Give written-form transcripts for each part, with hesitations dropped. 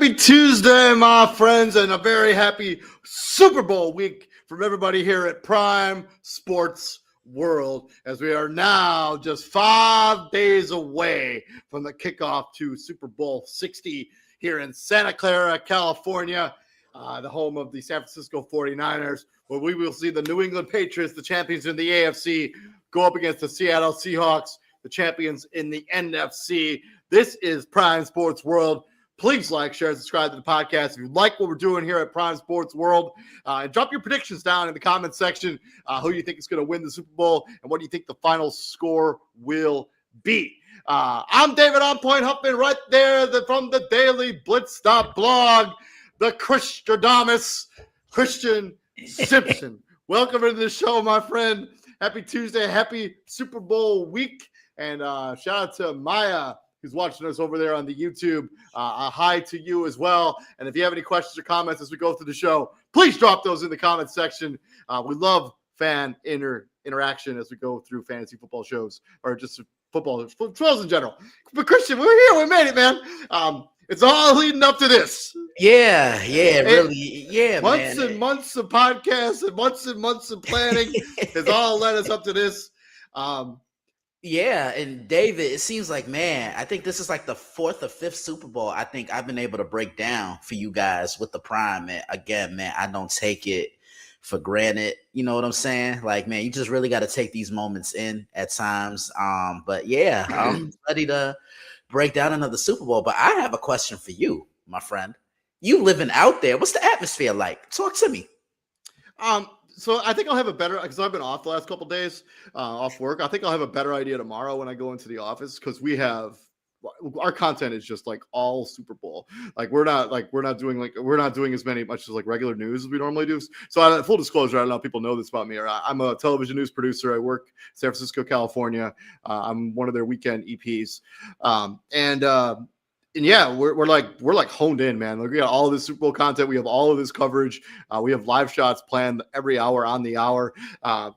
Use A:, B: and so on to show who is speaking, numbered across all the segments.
A: Happy Tuesday, my friends, and a very happy Super Bowl week from everybody here at Prime Sports World, as we are now just 5 days away from the kickoff to Super Bowl 60 here in Santa Clara, California, the home of the San Francisco 49ers, where we will see the New England Patriots, the champions in the AFC, go up against the Seattle Seahawks, the champions in the NFC. This is Prime Sports World. Please like, share, and subscribe to the podcast if you like what we're doing here at Prime Sports World. And drop your predictions down in the comment section. Who you think is going to win the Super Bowl and what do you think the final score will be. I'm David On Point Huffman right there from the Daily Blitz Stop blog, the Christradamus, Christian Simpson. Welcome to the show, my friend. Happy Tuesday. Happy Super Bowl week. And shout out to Maya, who's watching us over there on the YouTube. A hi to you as well. And if you have any questions or comments as we go through the show, please drop those in the comments section. We love fan interaction as we go through fantasy football shows or just football shows in general. But Christian, we're here. We made it, man. It's all leading up to this.
B: Yeah, really. Yeah,
A: months and months of podcasts and months of planning has all led us up to this.
B: Yeah, and David, it seems like, man, I think this is like the fourth or fifth Super Bowl I think I've been able to break down for you guys with the Prime. And again, man, I don't take it for granted. You know what I'm saying? Like, man, you just really got to take these moments in at times. But yeah, I'm ready to break down another Super Bowl. But I have a question for you, my friend. You living out there, what's the atmosphere like? Talk to me.
A: So I think I'll have a better, because I've been off the last couple of days off work. I think I'll have a better idea tomorrow when I go into the office, because our content is just like all Super Bowl. Like we're not doing as much as like regular news as we normally do. So full disclosure, I don't know if people know this about me. I'm a television news producer. I work in San Francisco, California. I'm one of their weekend EPs. And yeah, we're like honed in, man. Like we got all of this Super Bowl content. We have all of this coverage. We have live shots planned every hour on the hour.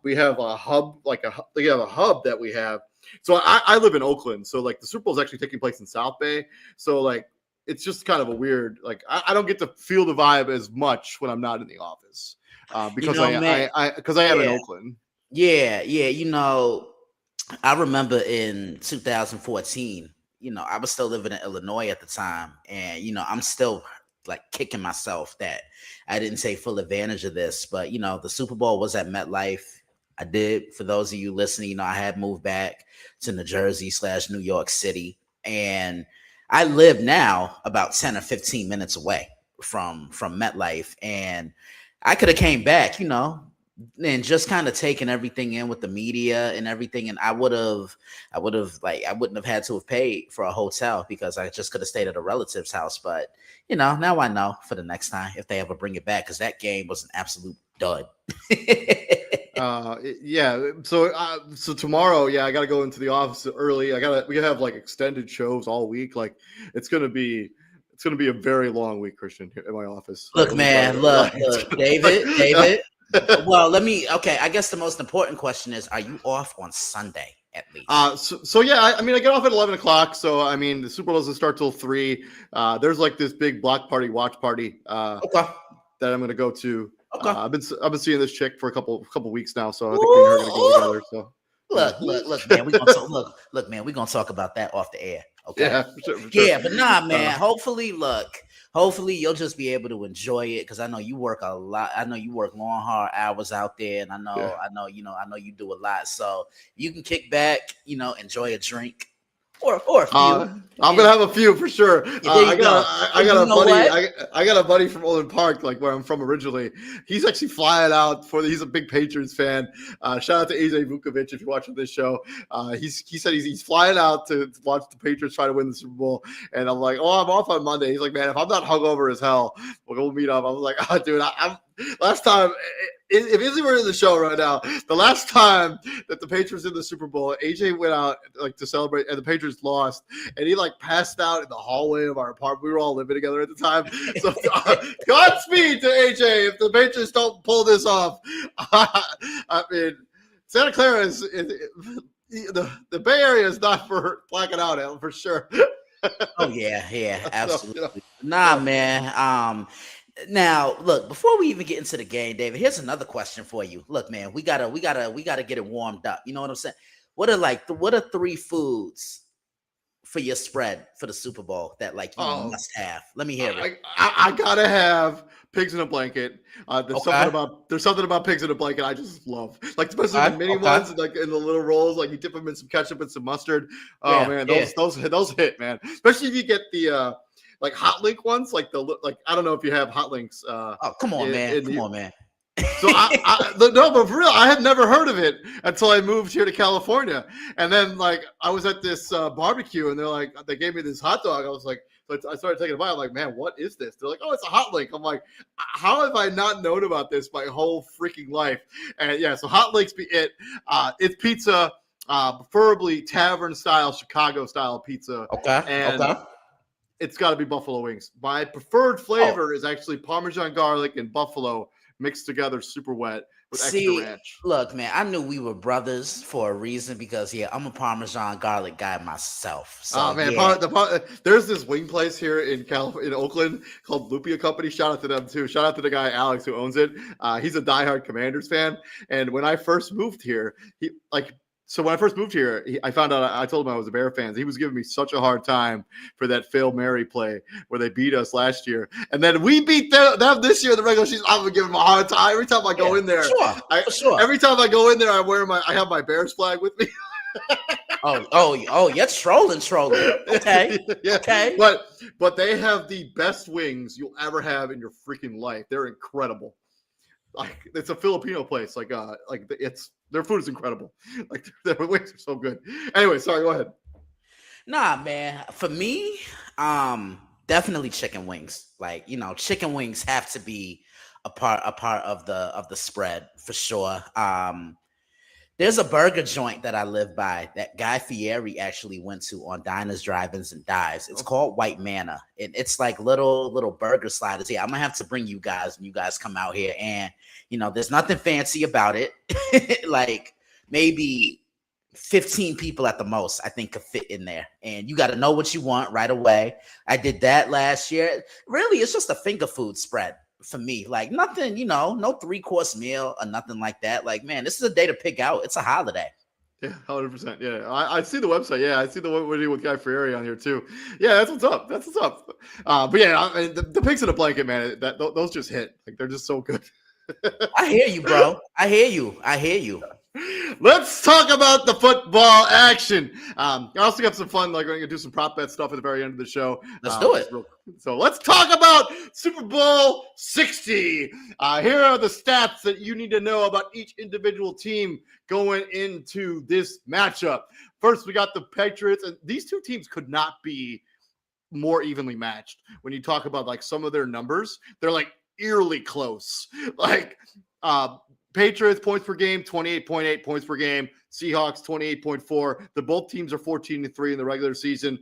A: We have a hub, that we have. So I live in Oakland. So like the Super Bowl is actually taking place in South Bay. So like it's just kind of a weird, like I don't get to feel the vibe as much when I'm not in the office because I am in Oakland.
B: Yeah. You know, I remember in 2014. You know, I was still living in Illinois at the time. And, you know, I'm still like kicking myself that I didn't take full advantage of this. But, you know, the Super Bowl was at MetLife. I did. For those of you listening, you know, I had moved back to New Jersey / New York City. And I live now about 10 or 15 minutes away from MetLife. And I could have came back, you know, and just kind of taking everything in with the media and everything. And I wouldn't have had to have paid for a hotel because I just could have stayed at a relative's house. But, you know, now I know for the next time if they ever bring it back, because that game was an absolute dud.
A: Yeah. So tomorrow, I got to go into the office early. We have like extended shows all week. Like it's going to be a very long week, Christian, here in my office.
B: Look, man, look, David. Well, I guess the most important question is, are you off on Sunday at least?
A: So yeah, I mean, I get off at 11 o'clock. So, I mean, the Super Bowl doesn't start till 3. There's like this big watch party that I'm going to go to.
B: Okay.
A: I've been seeing this chick for a couple weeks now. So I think me and her are going to go together. So
B: look, man, we're going to talk about that off the air. Okay.
A: Yeah, for sure.
B: Yeah, but nah, man, hopefully you'll just be able to enjoy it, because I know you work a lot. I know you work long, hard hours out there, and I know you do a lot. So you can kick back, you know, enjoy a drink or a few.
A: I'm gonna have a few for sure. I got a buddy from Olin Park, like where I'm from originally. He's actually flying out he's a big Patriots fan. Shout out to AJ Vukovic if you're watching this show. He said he's flying out to watch the Patriots try to win the Super Bowl. And I'm like, I'm off on Monday. He's like, man, if I'm not hungover as hell, we'll meet up. I was like, oh, dude, last time, if Izzy were in the show right now, the last time that the Patriots in the Super Bowl, AJ went out like to celebrate, and the Patriots lost, and he like passed out in the hallway of our apartment. We were all living together at the time. So Godspeed to AJ if the Patriots don't pull this off. I mean, Santa Clara is the Bay Area is not for blacking out, for sure.
B: Oh yeah,
A: So, you know,
B: absolutely. Nah,
A: yeah.
B: man. Now look, before we even get into the game, David, here's another question for you. Look, man, we gotta get it warmed up. You know what I'm saying? What are three foods for your spread for the Super Bowl that like you
A: Oh,
B: must have? Let me hear it.
A: I gotta have pigs in a blanket.
B: Okay,
A: There's something about pigs in a blanket I just love, like especially the
B: okay,
A: mini
B: okay.
A: ones, like in the little rolls, like you dip them in some ketchup and some mustard. Oh
B: Yeah,
A: man,
B: yeah.
A: those hit, man. Especially if you get the like hot link ones, like I don't know if you have hot links
B: Oh, come on, man.
A: in
B: Come
A: the
B: on, man.
A: so no, but for real, I had never heard of it until I moved here to California, and then like I was at this barbecue, and they gave me this hot dog. I was like, so I started taking a bite. I'm like, man, what is this? They're like, oh, it's a hot link. I'm like, how have I not known about this my whole freaking life? And yeah, so hot links be it. It's pizza, preferably tavern style, Chicago style pizza,
B: Okay,
A: and
B: okay.
A: it's got to be buffalo wings. My preferred
B: Oh,
A: flavor is actually Parmesan garlic and buffalo mixed together, super wet with extra
B: see,
A: ranch.
B: look, man, I knew we were brothers for a reason because yeah, I'm a Parmesan garlic guy myself.
A: Oh
B: So
A: man,
B: yeah,
A: there's this wing place here in Oakland called Lupia Company. Shout out to them too. Shout out to the guy Alex who owns it. He's a diehard Commanders fan, and when I first moved here, when I first moved here, I found out. I told him I was a Bear fan. He was giving me such a hard time for that Fail Mary play where they beat us last year, and then we beat them this year in the regular season. I'm gonna give him a hard time every time I go
B: yeah,
A: in
B: for
A: there.
B: sure,
A: I
B: for sure.
A: every time I go in there, I have my Bears flag with me.
B: Oh, you're trolling. Okay,
A: Yeah,
B: okay.
A: but they have the best wings you'll ever have in your freaking life. They're incredible. Like it's a Filipino place. Like it's their food is incredible. Like their wings are so good. Anyway, sorry. Go ahead.
B: Nah, man. For me, definitely chicken wings. Like, chicken wings have to be a part of the spread for sure. There's a burger joint that I live by that Guy Fieri actually went to on Diners, Drive-ins, and Dives. It's called White Manna, and it's like little burger sliders. Yeah, I'm gonna have to bring you guys when you guys come out here, and there's nothing fancy about it. Like maybe 15 people at the most, I think, could fit in there, and you got to know what you want right away. I did that last year. Really, it's just a finger food spread for me. Like nothing, no 3-course meal or nothing like that. Like, man, this is a day to pick out. It's a holiday.
A: Yeah, 100%. Yeah, I see the website. Yeah, I see the one we're doing with Guy Fieri on here too. Yeah, that's what's up. That's what's up. But yeah, I mean, the pigs in a blanket, man. Those just hit. Like they're just so good.
B: I hear you, bro. I hear you.
A: Let's talk about the football action. I also got some fun. Like we're gonna do some prop bet stuff at the very end of the show.
B: Let's do it.
A: So let's talk about Super Bowl 60. Here are the stats that you need to know about each individual team going into this matchup. First, we got the Patriots, and these two teams could not be more evenly matched. When you talk about like some of their numbers, they're like eerily close. Like Patriots points per game, 28.8 points per game. Seahawks 28.4. Both teams are 14-3 in the regular season.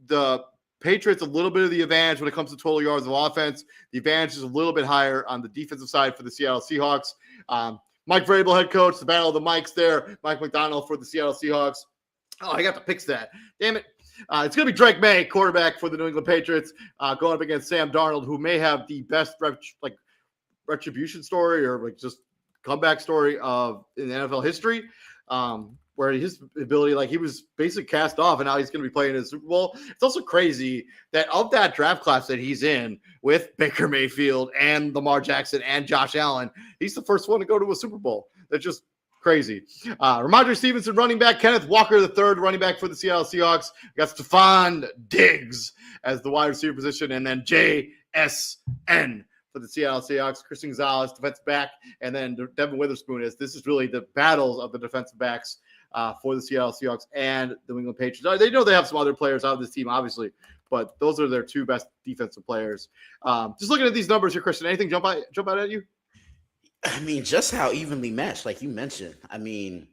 A: The Patriots a little bit of the advantage when it comes to total yards of offense. The advantage is a little bit higher on the defensive side for the Seattle Seahawks. Mike Vrabel, head coach, the battle of the mics there. Mike McDonald for the Seattle Seahawks. Oh, I got to fix that. Damn it. It's going to be Drake May, quarterback for the New England Patriots, going up against Sam Darnold, who may have the best retribution story or like just comeback story of in NFL history, where his ability, like he was basically cast off and now he's going to be playing in the Super Bowl. It's also crazy that of that draft class that he's in with Baker Mayfield and Lamar Jackson and Josh Allen, he's the first one to go to a Super Bowl. That's just crazy. Ramondre Stevenson, running back. Kenneth Walker, the third running back for the Seattle Seahawks. We got Stephon Diggs as the wide receiver position, and then JSN for the Seattle Seahawks. Christian Gonzalez, defensive back, and then Devin Witherspoon. This is really the battles of the defensive backs for the Seattle Seahawks and the New England Patriots. They know they have some other players out of this team, obviously, but those are their two best defensive players. Just looking at these numbers here, Christian, anything jump out at you?
B: I mean, just how evenly matched, like you mentioned. I mean,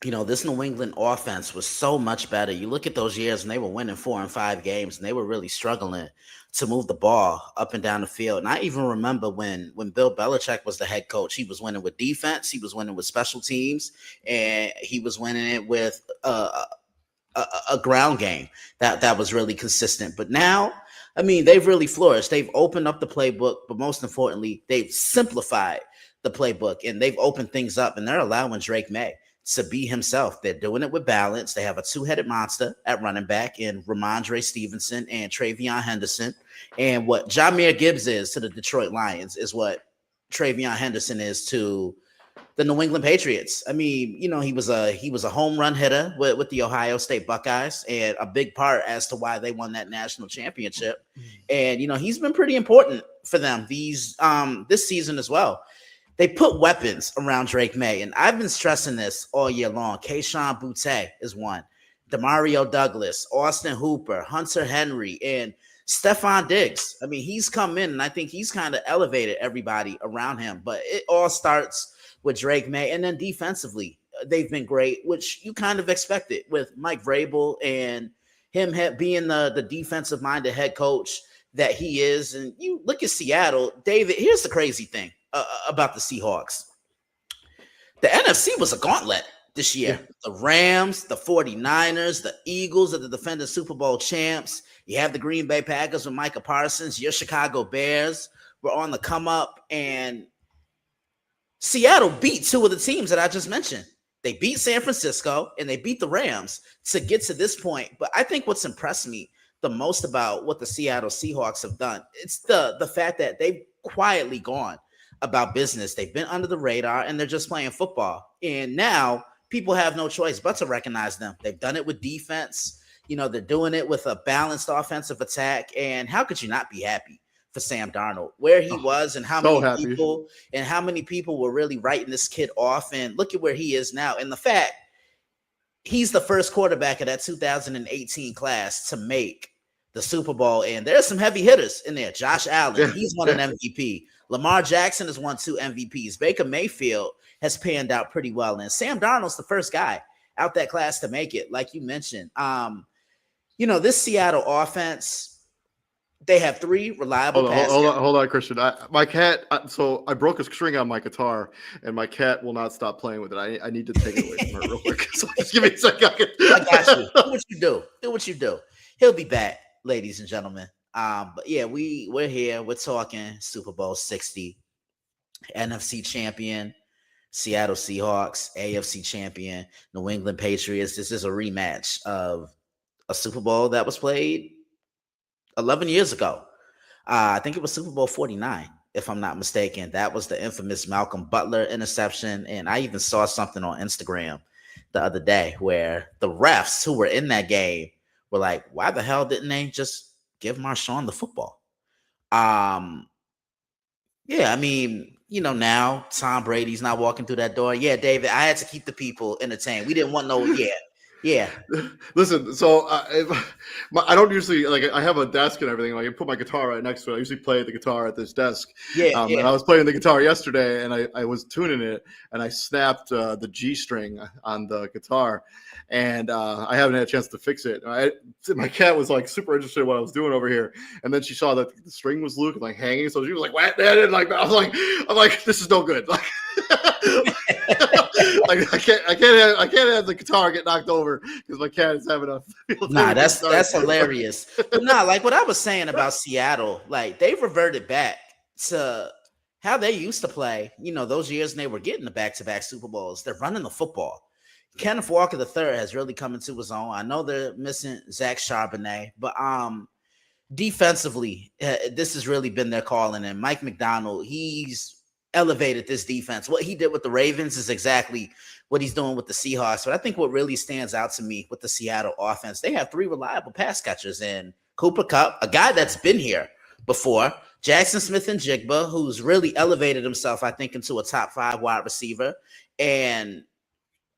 B: this New England offense was so much better. You look at those years and they were winning 4 and 5 games and they were really struggling to move the ball up and down the field. And I even remember when Bill Belichick was the head coach, he was winning with defense, he was winning with special teams, and he was winning it with a ground game that was really consistent. But now, I mean, they've really flourished. They've opened up the playbook, but most importantly, they've simplified the playbook and they've opened things up, and they're allowing Drake May to be himself. They're doing it with balance. They have a two-headed monster at running back in Ramondre Stevenson and Travion Henderson. And what Jahmyr Gibbs is to the Detroit Lions is what Travion Henderson is to the New England Patriots. I mean, you know, he was a home run hitter with the Ohio State Buckeyes, and a big part as to why they won that national championship. And you know, he's been pretty important for them this season as well. They put weapons around Drake May, and I've been stressing this all year long. Kayshon Boutte is one, Demario Douglas, Austin Hooper, Hunter Henry, and Stephon Diggs. I mean, he's come in, and I think he's kind of elevated everybody around him. But it all starts with Drake May, and then defensively, they've been great, which you kind of expected with Mike Vrabel and him being the defensive-minded head coach that he is. And you look at Seattle, David, here's the crazy thing about the Seahawks. The NFC was a gauntlet this year. Yeah. The Rams, the 49ers, the Eagles are the defending Super Bowl champs. You have the Green Bay Packers with Micah Parsons. Your Chicago Bears were on the come up, and Seattle beat two of the teams that I just mentioned. They beat San Francisco and they beat the Rams to get to this point. But I think what's impressed me the most about what the Seattle Seahawks have done, it's the fact that they've quietly gone about business. They've been under the radar and they're just playing football. And now people have no choice but to recognize them. They've done it with defense. You know, they're doing it with a balanced offensive attack. And how could you not be happy for Sam Darnold, where he was, and how many people were really writing this kid off? And look at where he is now. And the fact he's the first quarterback of that 2018 class to make the Super Bowl. And there's some heavy hitters in there. Josh Allen, he's won an MVP. Lamar Jackson has won 2 MVPs. Baker Mayfield has panned out pretty well. And Sam Darnold's the first guy out that class to make it, like you mentioned. You know, this Seattle offense, they have 3 reliable passes.
A: Hold on, Christian. My cat. So I broke a string on my guitar, and my cat will not stop playing with it. I need to take it away from her real quick. So just give me a second.
B: I got you. Do what you do. Do what you do. He'll be back, ladies and gentlemen. But yeah, we're here. We're talking Super Bowl 60, NFC champion, Seattle Seahawks, AFC champion, New England Patriots. This is a rematch of a Super Bowl that was played 11 years ago. I think it was Super Bowl 49, if I'm not mistaken. That was the infamous Malcolm Butler interception. And I even saw something on Instagram the other day where the refs who were in that game were like, why the hell didn't they just give Marshawn the football? Yeah, I mean, you know, now Tom Brady's not walking through that door. Yeah, David, I had to keep the people entertained. We didn't want no, yeah.
A: Listen, so I don't usually, like, I have a desk and everything. Like, I put my guitar right next to it. I usually play the guitar at this desk. And I was playing the guitar yesterday, and I was tuning it, and I snapped the G string on the guitar, and I haven't had a chance to fix it. My cat was like super interested in what I was doing over here, and then she saw that the string was loose and like hanging, so she was like, "What?" And like, I'm like, this is no good. Like, like I can't have the guitar get knocked over because my cat is having a.
B: Nah, that's hilarious. But nah, like what I was saying about Seattle, like they've reverted back to how they used to play. You know, those years when they were getting the back-to-back Super Bowls. They're running the football. Kenneth Walker III has really come into his own. I know they're missing Zach Charbonnet, but defensively, this has really been their calling. And Mike McDonald, he's elevated this defense. What he did with the Ravens is exactly what he's doing with the Seahawks. But I think what really stands out to me with the Seattle offense, they have 3 reliable pass catchers in Cooper Kupp, a guy that's been here before, Jackson Smith-Njigba, who's really elevated himself, I think, into a top 5 wide receiver, and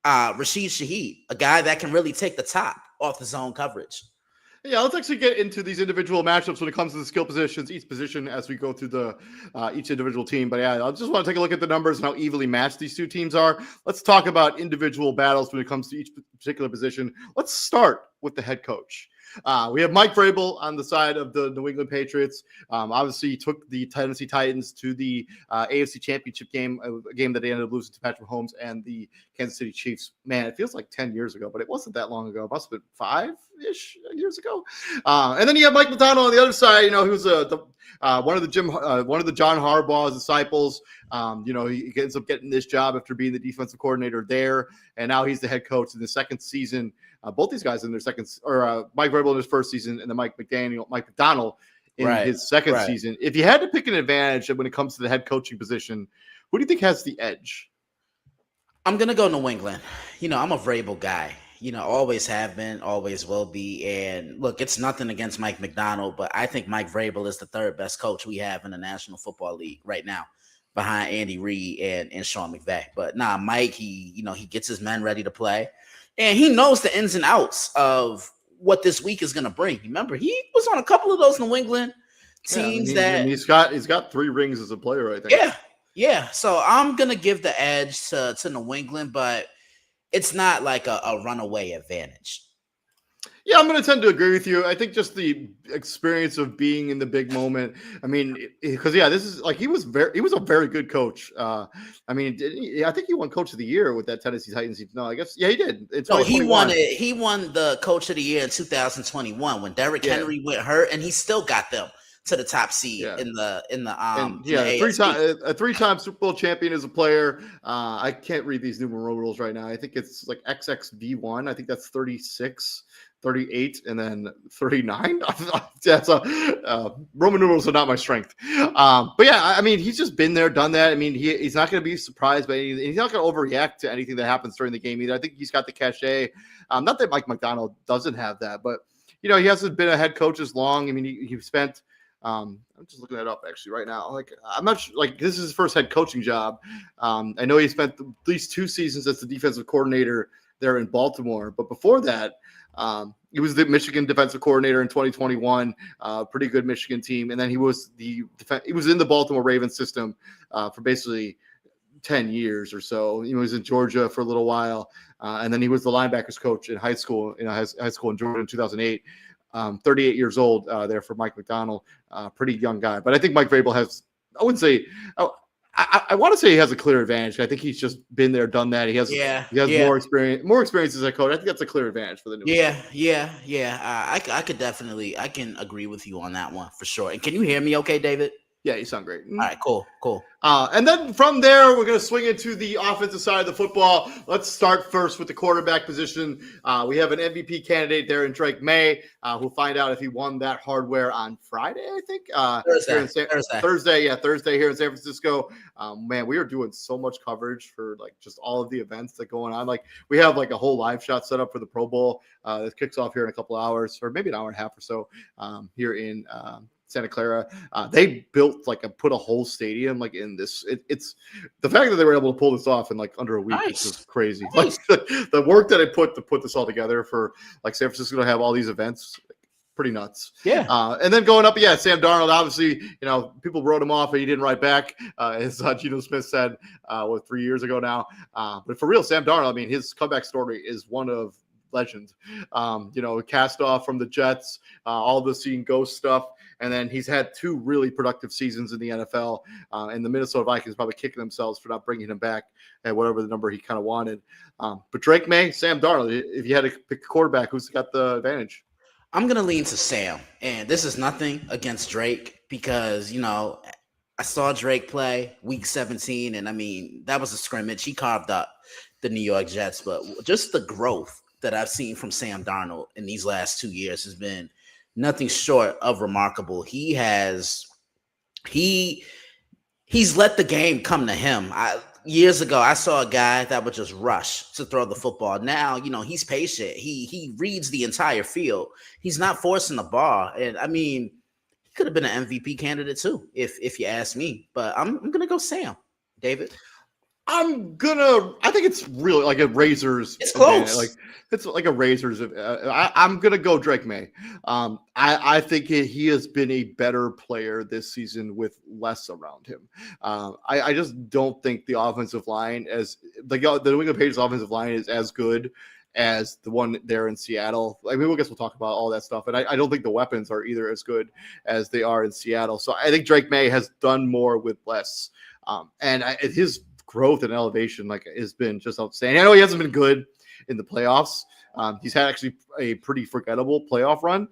B: Rashid Shaheed, a guy that can really take the top off the zone coverage.
A: Yeah, let's actually get into these individual matchups when it comes to the skill positions, each position as we go through the each individual team. But yeah, I just want to take a look at the numbers and how evenly matched these 2 teams are. Let's talk about individual battles when it comes to each particular position. Let's start with the head coach. We have Mike Vrabel on the side of the New England Patriots. Obviously, he took the Tennessee Titans to the AFC Championship game, a game that they ended up losing to Patrick Mahomes and the Kansas City Chiefs. Man, it feels like 10 years ago, but it wasn't that long ago. It must have been 5-ish years ago. And then you have Mike McDonald on the other side. You know, he was one of the John Harbaugh's disciples. He ends up getting this job after being the defensive coordinator there, and now he's the head coach in the second season. Both these guys in their second, or Mike Vrabel in his first season, and then Mike McDonald in his second season. If you had to pick an advantage when it comes to the head coaching position, who do you think has the edge?
B: I'm gonna go New England. I'm a Vrabel guy. Always have been, always will be. And look, it's nothing against Mike McDonald, but I think Mike Vrabel is the third best coach we have in the National Football League right now, behind Andy Reid and Sean McVay. But Mike, he gets his men ready to play, and he knows the ins and outs of what this week is going to bring. Remember, he was on a couple of those New England teams
A: he's got 3 rings as a player, I think.
B: Yeah. So I'm going to give the edge to New England, but it's not like a runaway advantage.
A: Yeah, I'm going to tend to agree with you. I think just the experience of being in the big moment. I mean, because this is like he was a very good coach. I think he won Coach of the Year with that Tennessee Titans. No, I guess he did.
B: No, he won it. He won the Coach of the Year in 2021 when Derrick Henry went hurt, and he still got them to the top seed in the
A: a 3-time Super Bowl champion as a player. I can't read these numeral rules right now. I think it's like XXV1. I think that's 36. 38 and then 39. Roman numerals are not my strength. But I mean, he's just been there, done that. I mean, he's not going to be surprised by anything. He's not going to overreact to anything that happens during the game either. I think he's got the cachet. Not that Mike McDonald doesn't have that, but he hasn't been a head coach as long. I mean, he spent. I'm just looking that up actually right now. Like, I'm not sure, like, this is his first head coaching job. I know he spent at least 2 seasons as the defensive coordinator there in Baltimore, but before that, he was the Michigan defensive coordinator in 2021, pretty good Michigan team. And then he was he was in the Baltimore Ravens system for basically 10 years or so. He was in Georgia for a little while. And then he was the linebackers coach in high school in Georgia in 2008. 38 years old there for Mike McDonald, pretty young guy. But I think Mike Vrabel has, I wouldn't say, I want to say he has a clear advantage. I think he's just been there, done that. He has more experience as a coach. I think that's a clear advantage for the new.
B: I could definitely, I can agree with you on that one for sure. And can you hear me okay, David?
A: Yeah, you sound great.
B: All right, cool.
A: And then from there, we're going to swing into the offensive side of the football. Let's start first with the quarterback position. We have an MVP candidate there in Drake May. We'll find out if he won that hardware on Friday, I think. Thursday here in San Francisco. Man, we are doing so much coverage for like just all of the events that are going on. Like, we have like a whole live shot set up for the Pro Bowl that kicks off here in a couple hours, or maybe an hour and a half or so here in Santa Clara. They built put a whole stadium in this. It's the fact that they were able to pull this off in under a week is just crazy.
B: Nice.
A: The work that I put to put this all together for San Francisco to have all these events, pretty nuts.
B: Yeah.
A: And then going up, Sam Darnold, obviously, people wrote him off and he didn't write back, as Geno Smith said 3 years ago now. But for real, Sam Darnold, I mean, his comeback story is one of legend. Cast off from the Jets, all the seeing ghost stuff. And then he's had 2 really productive seasons in the NFL. And the Minnesota Vikings probably kicking themselves for not bringing him back at whatever the number he kind of wanted. But Drake May, Sam Darnold, if you had to pick a quarterback, who's got the advantage?
B: I'm going to lean to Sam. And this is nothing against Drake because, I saw Drake play week 17. And I mean, that was a scrimmage. He carved up the New York Jets. But just the growth that I've seen from Sam Darnold in these last 2 years has been nothing short of remarkable. He's let the game come to him. Years ago, I saw a guy that would just rush to throw the football. Now, he's patient. He reads the entire field. He's not forcing the ball. And I mean, he could have been an MVP candidate too, if you ask me. But I'm gonna go Sam. David?
A: I think it's really like a razor's.
B: It's close.
A: It's like a razor's. I'm going to go Drake May. I think he has been a better player this season with less around him. I just don't think the offensive line the New England Patriots offensive line is as good as the one there in Seattle. I mean, I guess we'll talk about all that stuff, and I don't think the weapons are either as good as they are in Seattle. So I think Drake May has done more with less, and his growth and elevation has been just outstanding. I know he hasn't been good in the playoffs. He's had actually a pretty forgettable playoff run.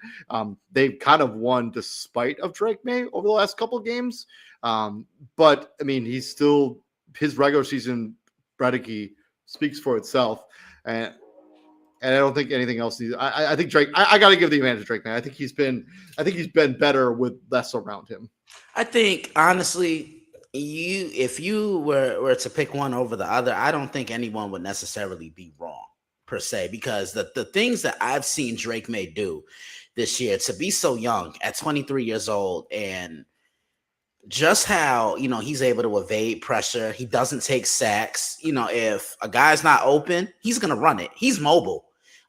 A: They've kind of won despite of Drake May over the last couple of games. But I mean, he's still, his regular season Bredeke speaks for itself. And I don't think anything else needs. I think Drake. I got to give the advantage to Drake May. I think he's been better with less around him.
B: I think honestly, if you were to pick one over the other, I don't think anyone would necessarily be wrong per se, because the things that I've seen Drake May do this year, to be so young at 23 years old, and just how, he's able to evade pressure. He doesn't take sacks. If a guy's not open, he's going to run it. He's mobile.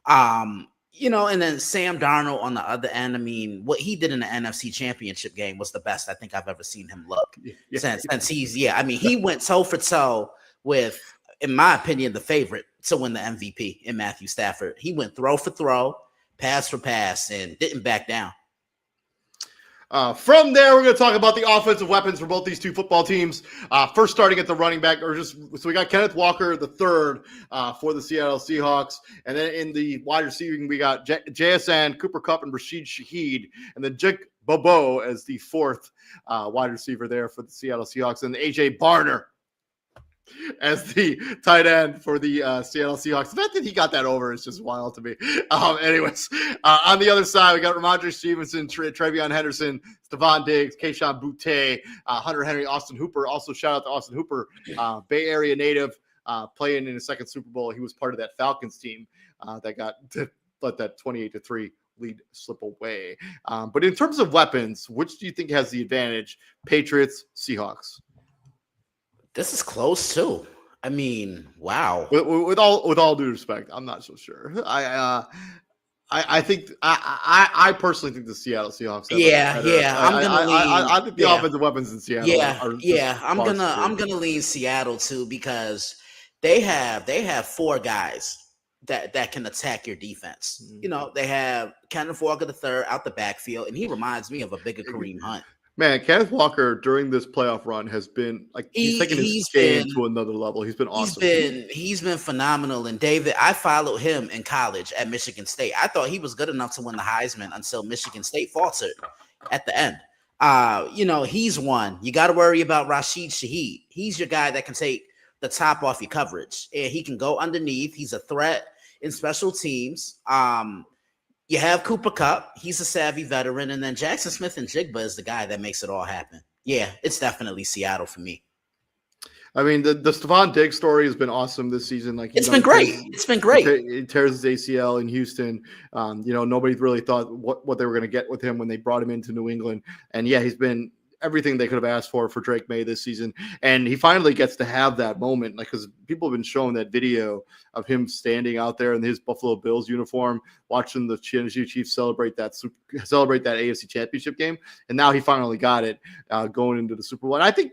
B: And then Sam Darnold on the other end, I mean, what he did in the NFC Championship game was the best I think I've ever seen him look since he went toe for toe with, in my opinion, the favorite to win the MVP in Matthew Stafford. He went throw for throw, pass for pass, and didn't back down.
A: From there, we're going to talk about the offensive weapons for both these two football teams. First, starting at the running back, so we got Kenneth Walker the third for the Seattle Seahawks, and then in the wide receiving, we got JSN, Cooper Kupp, and Rashid Shaheed, and then Jake Bobo as the fourth wide receiver there for the Seattle Seahawks, and AJ Barner as the tight end for the Seattle Seahawks. The fact that he got that over is just wild to me. Anyways, on the other side, we got Ramondre Stevenson, Trevion Henderson, Stephon Diggs, Keyshawn Boutte, Hunter Henry, Austin Hooper. Also, shout out to Austin Hooper, Bay Area native, playing in his second Super Bowl. He was part of that Falcons team that got to let that 28-3 lead slip away. But in terms of weapons, which do you think has the advantage? Patriots, Seahawks?
B: This is close too. I mean, wow.
A: With all due respect, I'm not so sure. I think I personally think the Seattle Seahawks. I think the offensive weapons in Seattle.
B: I'm gonna lean Seattle too, because they have four guys that can attack your defense. Mm-hmm. They have Kenneth Walker the third out the backfield, and he reminds me of a bigger Kareem Hunt.
A: Man, Kenneth Walker during this playoff run has been he's taken his game to another level. He's been awesome.
B: He's been phenomenal. And David, I followed him in college at Michigan State. I thought he was good enough to win the Heisman until Michigan State faltered at the end. He's one. You got to worry about Rashid Shaheed. He's your guy that can take the top off your coverage, and he can go underneath. He's a threat in special teams. You have Cooper Kupp. He's a savvy veteran. And then Jackson Smith-Njigba is the guy that makes it all happen. Yeah, it's definitely Seattle for me.
A: I mean, the Stephon Diggs story has been awesome this season.
B: It's been great. It's been great.
A: He tears his ACL in Houston. Nobody really thought what they were going to get with him when they brought him into New England. And, yeah, he's been everything they could have asked for Drake May this season. And he finally gets to have that moment, because people have been showing that video of him standing out there in his Buffalo Bills uniform, watching the Chiefs celebrate that AFC Championship game. And now he finally got it going into the Super Bowl. And I think,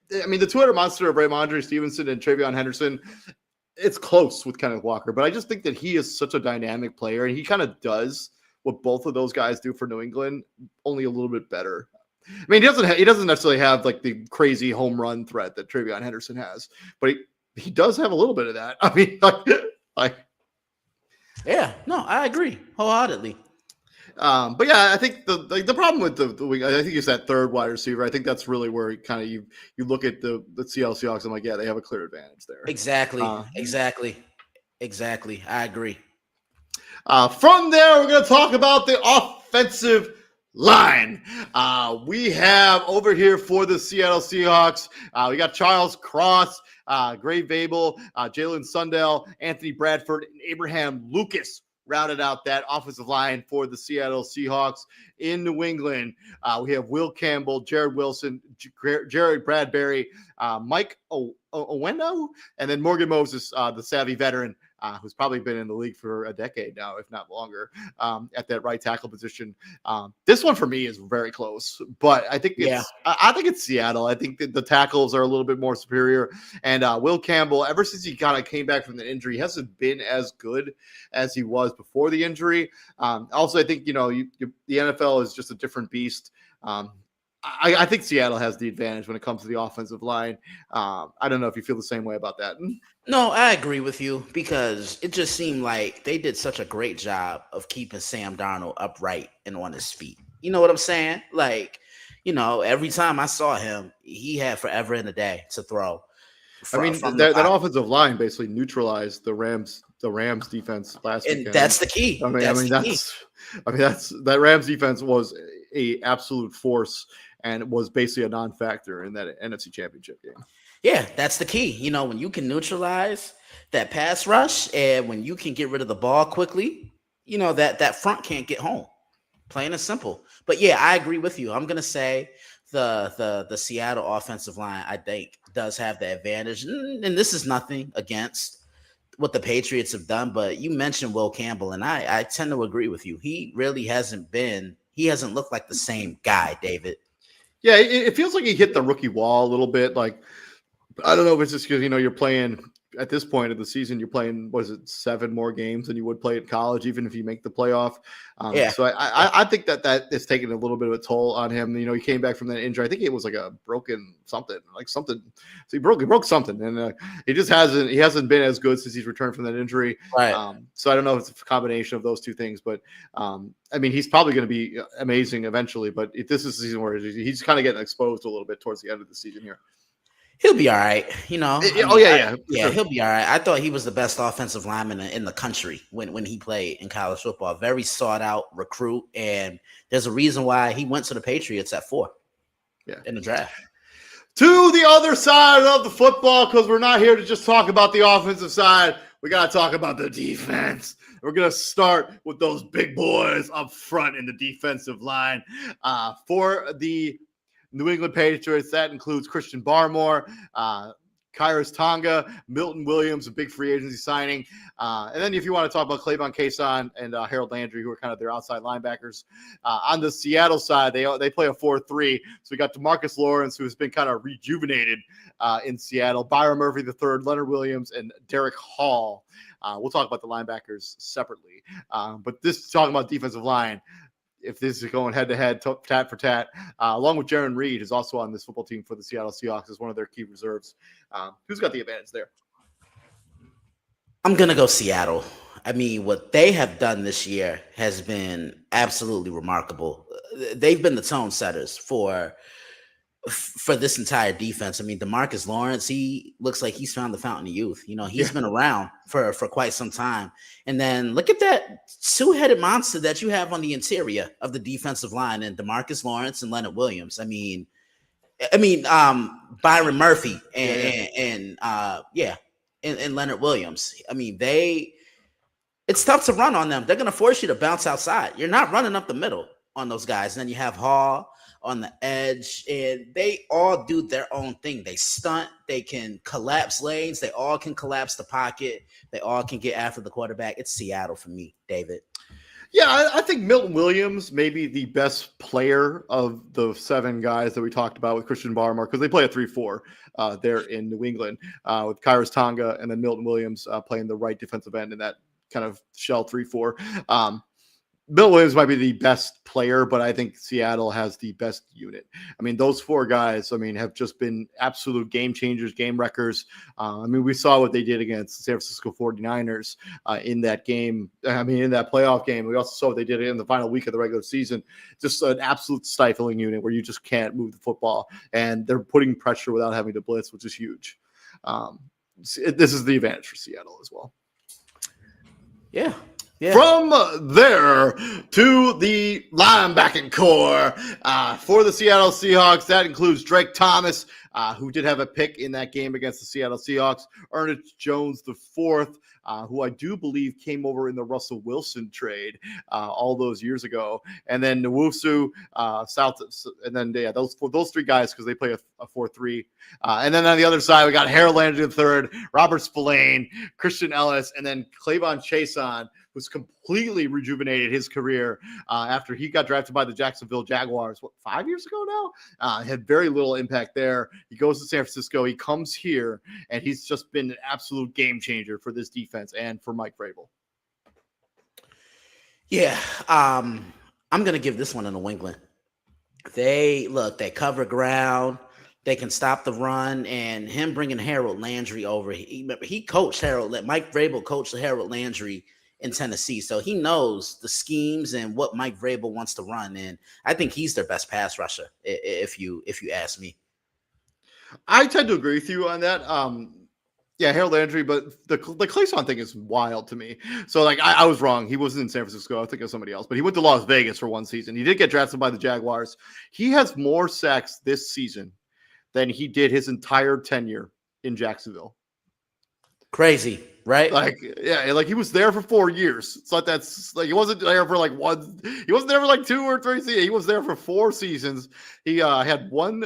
A: the two-headed monster of Ramondre Stevenson and Trevion Henderson, it's close with Kenneth Walker. But I just think that he is such a dynamic player, and he kind of does what both of those guys do for New England, only a little bit better. I mean, he doesn't necessarily have the crazy home run threat that Trevion Henderson has, but he does have a little bit of that. I mean,
B: yeah, no, I agree wholeheartedly.
A: But yeah, I think the problem with I think it's that third wide receiver. I think that's really where kind of you look at the Seattle Seahawks. I'm like, yeah, they have a clear advantage there.
B: Exactly. I agree.
A: From there, we're going to talk about the offensive line. We have over here for the Seattle Seahawks, we got Charles Cross, Gray Babel, Jalen Sundell, Anthony Bradford, and Abraham Lucas rounded out that offensive line for the Seattle Seahawks. In New England, we have Will Campbell, Jared Wilson, Jared Bradbury, Mike Owendo, and then Morgan Moses, the savvy veteran, who's probably been in the league for a decade now, if not longer, at that right tackle position. This one for me is very close, but I think I think it's Seattle. I think that the tackles are a little bit more superior, and Will Campbell, ever since he kind of came back from the injury, hasn't been as good as he was before the injury. Also, I think the NFL is just a different beast. I think Seattle has the advantage when it comes to the offensive line. I don't know if you feel the same way about that.
B: No, I agree with you because it just seemed like they did such a great job of keeping Sam Darnold upright and on his feet. You know what I'm saying? Like, every time I saw him, he had forever and a day to throw.
A: That offensive line basically neutralized the Rams defense last weekend.
B: And that's the key.
A: That Rams defense was a absolute force and was basically a non-factor in that NFC Championship game.
B: Yeah, that's the key. When you can neutralize that pass rush and when you can get rid of the ball quickly, that front can't get home. Plain and simple. But yeah, I agree with you. I'm gonna say the Seattle offensive line, I think, does have the advantage. And this is nothing against what the Patriots have done, but you mentioned Will Campbell, and I tend to agree with you. He really hasn't looked like the same guy, David.
A: Yeah, it feels like he hit the rookie wall a little bit. Like, I don't know if it's just because, you're playing at this point of the season, you're playing, 7 more games than you would play at college, even if you make the playoff. So I think that is taking a little bit of a toll on him. He came back from that injury. I think it was like a broken something. So he broke something, and he hasn't been as good since he's returned from that injury.
B: Right.
A: So I don't know if it's a combination of those two things, but he's probably going to be amazing eventually. But this is the season where he's kind of getting exposed a little bit towards the end of the season here.
B: He'll be all right,
A: He'll
B: be all right. I thought he was the best offensive lineman in the country when he played in college football. Very sought out recruit, and there's a reason why he went to the Patriots at 4. In the draft.
A: To the other side of the football, because we're not here to just talk about the offensive side. We got to talk about the defense. We're going to start with those big boys up front in the defensive line. For the New England Patriots, that includes Christian Barmore, Kairos Tonga, Milton Williams, a big free agency signing. And then if you want to talk about Clavon Cason and Harold Landry, who are kind of their outside linebackers. On the Seattle side, they play a 4-3. So we got DeMarcus Lawrence, who has been kind of rejuvenated in Seattle, Byron Murphy III, Leonard Williams, and Derek Hall. We'll talk about the linebackers separately. But this talking about defensive line, if this is going head-to-head, tat for tat, along with Jaron Reed, who's also on this football team for the Seattle Seahawks, is one of their key reserves. Who's got the advantage there?
B: I'm going to go Seattle. What they have done this year has been absolutely remarkable. They've been the tone setters for this entire defense. DeMarcus Lawrence, he looks like he's found the fountain of youth. He's been around for quite some time. And then look at that 2-headed monster that you have on the interior of the defensive line, and DeMarcus Lawrence and Leonard Williams. Byron Murphy and Leonard Williams. It's tough to run on them. They're going to force you to bounce outside. You're not running up the middle on those guys. And then you have Hall on the edge, and they all do their own thing. They stunt, they can collapse lanes, they all can collapse the pocket, they all can get after the quarterback. It's Seattle for me, David.
A: Yeah, I think Milton Williams may be the best player of the 7 guys that we talked about with Christian Barmore, because they play a 3-4 there in New England with Kairos Tonga and then Milton Williams playing the right defensive end in that kind of shell 3-4. Bill Williams might be the best player, but I think Seattle has the best unit. Those 4 guys, have just been absolute game changers, game wreckers. We saw what they did against the San Francisco 49ers in that game. In that playoff game. We also saw what they did in the final week of the regular season. Just an absolute stifling unit where you just can't move the football, and they're putting pressure without having to blitz, which is huge. This is the advantage for Seattle as well.
B: Yeah. Yeah.
A: From there to the linebacking core for the Seattle Seahawks, that includes Drake Thomas, who did have a pick in that game against the Seattle Seahawks, Ernest Jones the fourth, who I do believe came over in the Russell Wilson trade all those years ago, and then Nwusu, and then those three guys because they play a 4-3, and then on the other side we got Harold Landry the third, Robert Spillane, Christian Ellis, and then Clavon Chason, who's completely rejuvenated his career after he got drafted by the Jacksonville Jaguars, 5 years ago now? Had very little impact there. He goes to San Francisco. He comes here, and he's just been an absolute game changer for this defense and for Mike Vrabel.
B: Yeah, I'm going to give this one to New England. They cover ground. They can stop the run, and him bringing Harold Landry over. He coached Mike Vrabel coached Harold Landry in Tennessee, so he knows the schemes and what Mike Vrabel wants to run, and I think he's their best pass rusher. If you ask me,
A: I tend to agree with you on that. Yeah, Harold Landry, but the Clayson thing is wild to me. So, like, I was wrong. He wasn't in San Francisco. I think it was somebody else. But he went to Las Vegas for one season. He did get drafted by the Jaguars. He has more sacks this season than he did his entire tenure in Jacksonville.
B: Crazy, right?
A: Like, yeah, like he was there for 4 years. It's like that's like he wasn't there for like one. He wasn't there for like 2 or 3 seasons. He was there for 4 seasons. He had one,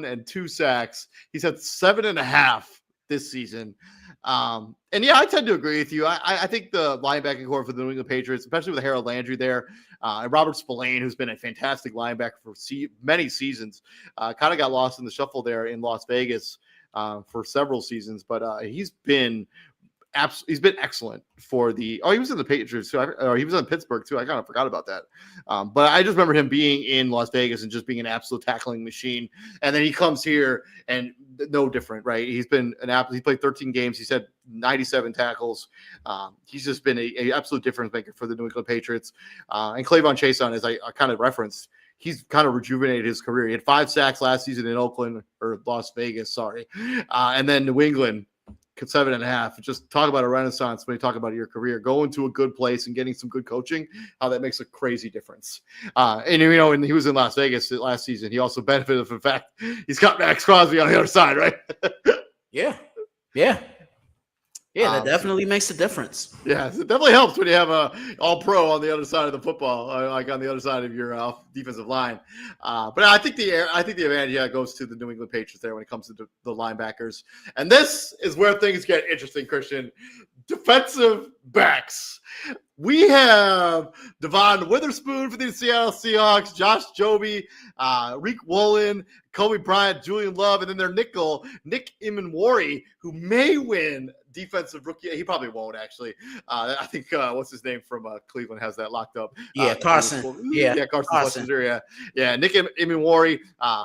A: and 2 sacks. He's had 7.5 this season. And yeah, I tend to agree with you. I think the linebacking core for the New England Patriots, especially with Harold Landry there, and Robert Spillane, who's been a fantastic linebacker for many seasons, kind of got lost in the shuffle there in Las Vegas for several seasons, but he's been excellent for the. Oh, he was in the Patriots too. Or he was in Pittsburgh too. I kind of forgot about that. But I just remember him being in Las Vegas and just being an absolute tackling machine. And then he comes here and no different, right? He's been he played 13 games. He's had 97 tackles. He's just been a absolute difference maker for the New England Patriots. And Clavon Chason, as I kind of referenced, he's kind of rejuvenated his career. He had 5 sacks last season in Oakland or Las Vegas, sorry. And then New England, 7.5. Just talk about a renaissance when you talk about your career. Going to a good place and getting some good coaching, how that makes a crazy difference. And you know, when he was in Las Vegas last season, he also benefited from the fact he's got Max Crosby on the other side, right?
B: Yeah. That definitely makes a difference.
A: Yeah, it definitely helps when you have a all-pro on the other side of the football, like on the other side of your defensive line. But I think the advantage goes to the New England Patriots there when it comes to the linebackers. And this is where things get interesting, Christian. Defensive backs. We have Devon Witherspoon for the Seattle Seahawks, Josh Joby, Reek Woolen, Kobe Bryant, Julian Love, and then their nickel, Nick Imanwari, who may win defensive rookie. He probably won't, actually. I think, what's his name from Cleveland has that locked up.
B: Yeah, Carson.
A: Carson. Yeah, Nick Imanwari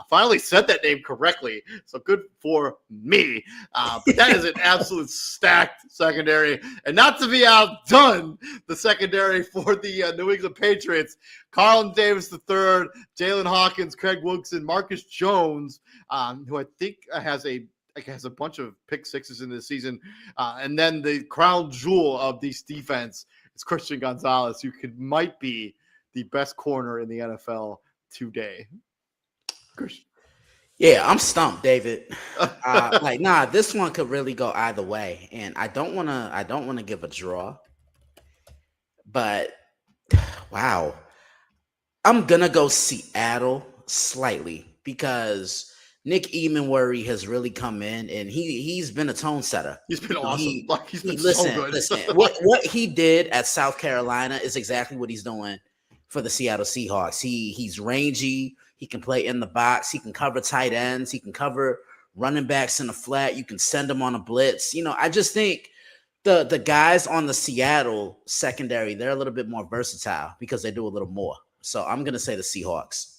A: finally said that name correctly, so good for me. But that is an absolute stacked secondary. And not to be outdone, the secondary for the New England Patriots, Carlton Davis III, Jalen Hawkins, Craig Wilson, Marcus Jones, who I think has a bunch of pick sixes in this season. And then the crown jewel of this defense is Christian Gonzalez, who might be the best corner in the NFL today. Christian.
B: Yeah, I'm stumped, David. This one could really go either way, and I don't want to give a draw, but wow, I'm gonna go Seattle slightly because Nick Imanwari has really come in, and he's been a tone setter.
A: He's been awesome. He's been
B: so
A: good.
B: Listen, what he did at South Carolina is exactly what he's doing for the Seattle Seahawks. He's rangy. He can play in the box. He can cover tight ends. He can cover running backs in the flat. You can send him on a blitz. You know, I just think the guys on the Seattle secondary, they're a little bit more versatile because they do a little more. So I'm going to say the Seahawks.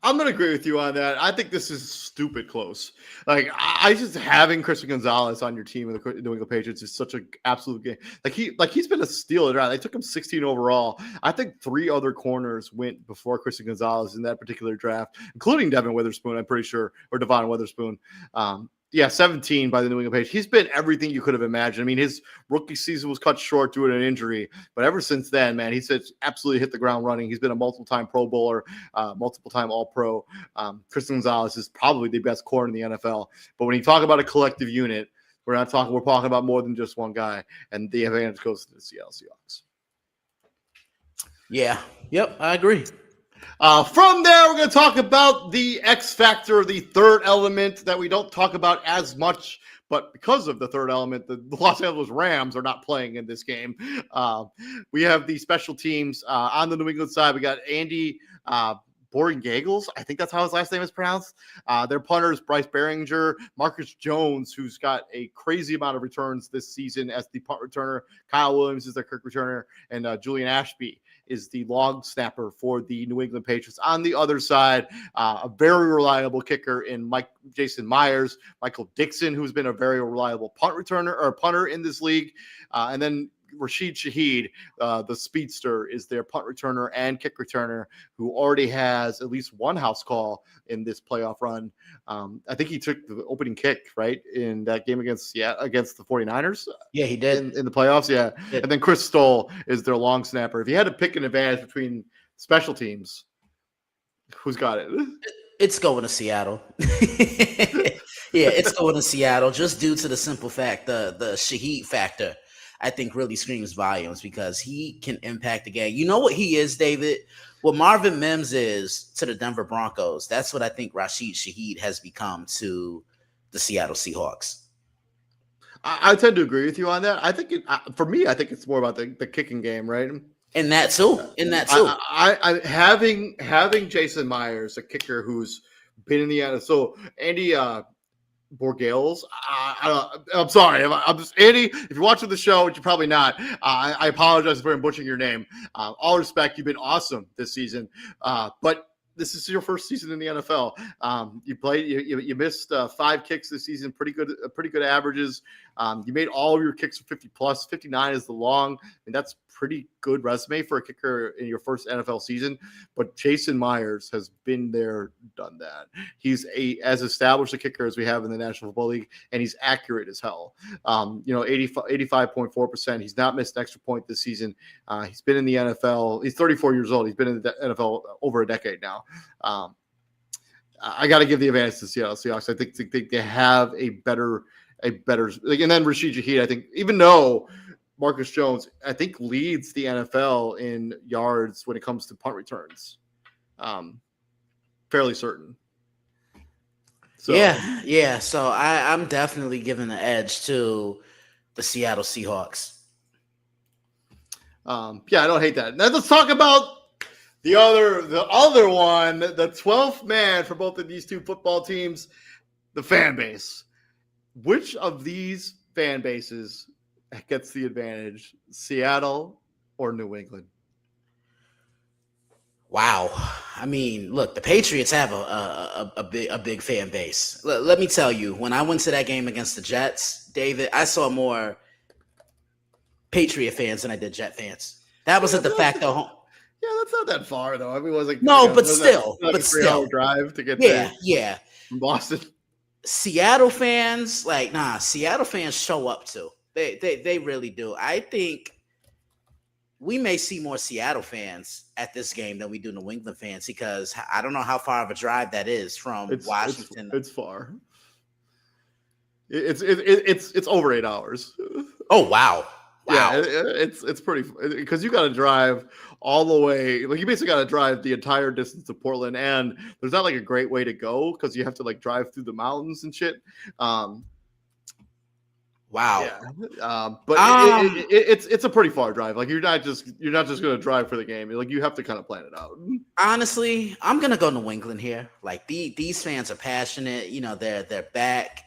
A: I'm going to agree with you on that. I think this is stupid close. Like, I just having Christian Gonzalez on your team with the New England Patriots is such an absolute game. He's been a steal. They took him 16 overall. I think 3 other corners went before Christian Gonzalez in that particular draft, including Devon Witherspoon, I'm pretty sure, or Devon Witherspoon. Yeah, 17 by the New England Patriots. He's been everything you could have imagined. I mean, his rookie season was cut short due to an injury, but ever since then, man, he's absolutely hit the ground running. He's been a multiple-time Pro Bowler, multiple-time All-Pro. Christian Gonzalez is probably the best corner in the NFL. But when you talk about a collective unit, we're talking about more than just one guy, and the advantage goes to the Seattle Seahawks.
B: Yeah. Yep, I agree.
A: From there, we're going to talk about the X factor, the third element that we don't talk about as much, but because of the third element, the Los Angeles Rams are not playing in this game. We have the special teams on the New England side. We got Andy Borgagels. I think that's how his last name is pronounced. Their punters, Bryce Behringer, Marcus Jones, who's got a crazy amount of returns this season as the punt returner. Kyle Williams is their kick returner, and Julian Ashby is the long snapper for the New England Patriots. On the other side, a very reliable kicker in Jason Myers, Michael Dixon, who's been a very reliable punt returner or punter in this league, and then Rashid Shaheed, the speedster, is their punt returner and kick returner, who already has at least one house call in this playoff run. I think he took the opening kick, right, in that game against the 49ers.
B: Yeah, he did.
A: In the playoffs, yeah. And then Chris Stoll is their long snapper. If you had to pick an advantage between special teams, who's got it?
B: It's going to Seattle. Yeah, it's going to Seattle just due to the simple fact, the Shaheed factor. I think really screams volumes because he can impact the game. You know what he is, David? What Marvin Mims is to the Denver Broncos, that's what I think Rashid Shaheed has become to the Seattle Seahawks.
A: I tend to agree with you on that. I think for me, I think it's more about the kicking game, right?
B: And that too.
A: I having Jason Myers, a kicker who's been in the NFL. So Andy Borgales. I'm sorry. I'm just Andy. If you're watching the show, which you're probably not, I apologize for butchering your name. All respect, you've been awesome this season, but this is your first season in the NFL. You missed 5 kicks this season. Pretty good averages. You made all of your kicks 50 plus. 59 is the long, and that's pretty good resume for a kicker in your first NFL season. But Jason Myers has been there, done that. He's as established a kicker as we have in the National Football League, and he's accurate as hell. 85.4%. He's not missed an extra point this season. He's been in the NFL. He's 34 years old. He's been in the NFL over a decade now. I got to give the advantage to the Seattle Seahawks. I think they have a better, and then Rashid Shaheed, I think, even though Marcus Jones, I think, leads the NFL in yards when it comes to punt returns. Fairly certain. So,
B: yeah. So I'm definitely giving the edge to the Seattle Seahawks.
A: I don't hate that. Now let's talk about the other one, the 12th man for both of these two football teams, the fan base. Which of these fan bases gets the advantage, Seattle or New England?
B: Wow. I mean, look, the Patriots have a big fan base. Let me tell you, when I went to that game against the Jets, David, I saw more Patriot fans than I did Jet fans. That was a de facto home.
A: Yeah, that's not that far though. I mean, it was like
B: but still,
A: a 3-hour drive to get there.
B: Yeah,
A: from Boston.
B: Seattle fans, Seattle fans show up too. They really do. I think we may see more Seattle fans at this game than we do New England fans because I don't know how far of a drive that is from Washington.
A: It's far. It's over 8 hours.
B: Oh wow.
A: Yeah, it's pretty because you got to drive all the way. Like you basically got to drive the entire distance to Portland, and there's not like a great way to go because you have to like drive through the mountains and shit.
B: Wow.
A: Yeah. But it's a pretty far drive. Like you're not just gonna drive for the game. Like you have to kind of plan it out.
B: Honestly, I'm gonna go New England here. Like these fans are passionate. You know, they're back.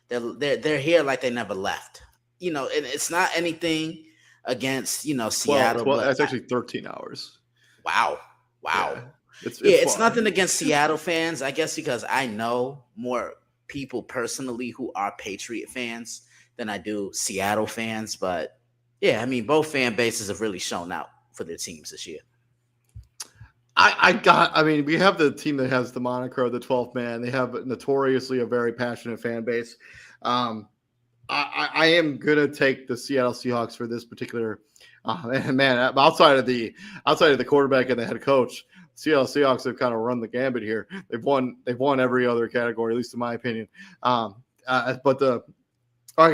B: They're here like they never left. You know, and it's not anything against, Seattle.
A: Well, that's actually 13 hours.
B: Wow.
A: Yeah,
B: it's nothing against Seattle fans, I guess, because I know more people personally who are Patriot fans than I do Seattle fans. But yeah, I mean, both fan bases have really shown out for their teams this year.
A: We have the team that has the moniker of the 12th man. They have notoriously a very passionate fan base. I am gonna take the Seattle Seahawks for this particular. And man, outside of the quarterback and the head coach, Seattle Seahawks have kind of run the gambit here. They've won every other category, at least in my opinion. I